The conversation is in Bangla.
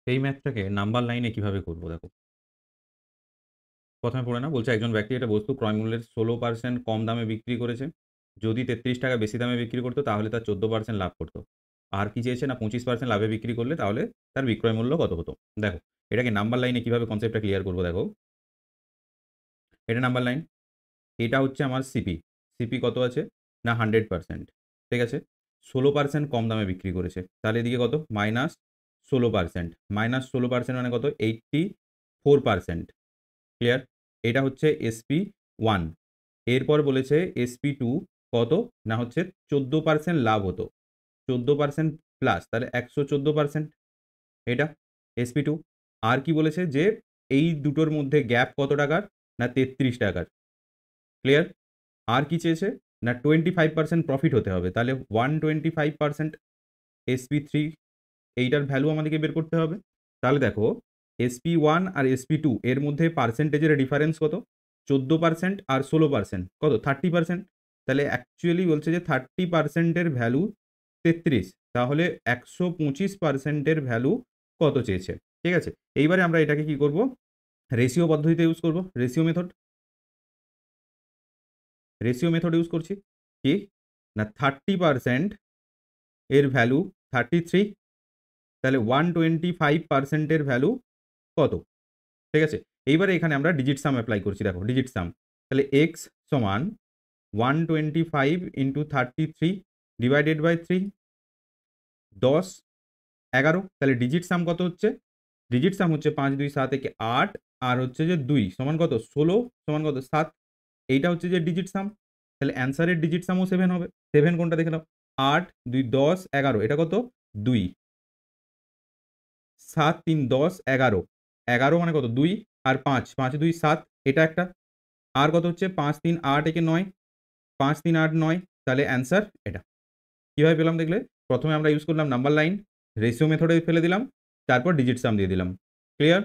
এই ম্যাথটাকে নাম্বার লাইনে কিভাবে করব দেখো। ১ম এ পড়ে নাও, বলছে একজন ব্যক্তি একটা বস্তু ক্রয় মূল্যের ১৬% কম দামে বিক্রি করেছে। যদি ৳৩৩ বেশি দামে বিক্রি করত তাহলে তার ১৪% লাভ করত। আর কি চেয়েছে না ২৫% লাভে বিক্রি করলে তাহলে তার বিক্রয় মূল্য কত হতো? দেখো, এটাকে নাম্বার লাইনে কিভাবে কনসেপ্টটা ক্লিয়ার করব দেখো। এটা নাম্বার লাইন। এটা হচ্ছে আমার সিপি। সিপি কত আছে? না 100%। ঠিক আছে? ১৬% কম দামে বিক্রি করেছে। তাহলে এদিকে কত? -16%। -16% মানে কত? 84%। ক্লিয়ার? এটা হচ্ছে SP1। এরপর বলেছে SP2 কত? না হচ্ছে 14% লাভ হতো। 14% প্লাস তাহলে 114%। এটা SP2। আর কি বলেছে যে এই দুটোর মধ্যে গ্যাপ কত টাকার? না ৳৩৩। ক্লিয়ার? আর কি চেয়েছে? না 25% প্রফিট হতে হবে। তাহলে 125% SP3 এইটার ভ্যালু আমাদেরকে বের করতে হবে। তাহলে দেখো SP1 আর SP2 এর মধ্যে পার্সেন্টেজের ডিফারেন্স কত? 14% আর 16% কত? 30%। তাহলে অ্যাকচুয়ালি বলছে যে 30% এর ভ্যালু 33। তাহলে 125% এর ভ্যালু কত চেয়েছে? ঠিক আছে? এইবারে আমরা এটাকে কি করব? রেশিও পদ্ধতিতে ইউজ করব। Ratio method. Ratio method use করছি। কি? না 30% এর ভ্যালু 33। তাহলে 125% এর ভ্যালু কত? ঠিক আছে? এইবারে এখানে আমরা ডিজিট সাম এপ্লাই করছি দেখো, ডিজিট সাম। তাহলে x সমান 125 ইনটু 33 ডিভাইডেড বাই 3 10, 11। তাহলে ডিজিট সাম কত হচ্ছে? ডিজিট সাম হচ্ছে ৫, ২, ৭ একে ৮ আর হচ্ছে যে ২ সমান কত? ১৬ সমান কত? ৭। এইটা হচ্ছে যে ডিজিট সাম। তাহলে অ্যান্সারের ডিজিট সামও 7 হবে। 7 কোনটা দেখে নাও। ৮, ২, ১০, ১১। এটা কত? ২। ৭, ৩, ১০, ১১। ১১ মানে কত? ২ আর ৫, ৫, ২, ৭। এটা একটা। আর কত হচ্ছে? ৫, ৩, ৮ একে ৯। ৫, ৩, ৮, ৯। তাহলে অ্যান্সার এটা। কিভাবে পেলাম দেখলে? ১ম এ আমরা ইউজ করলাম নাম্বার লাইন, রেশিও মেথডে ফেলে দিলাম, তারপর ডিজিট সাম দিয়ে দিলাম। ক্লিয়ার?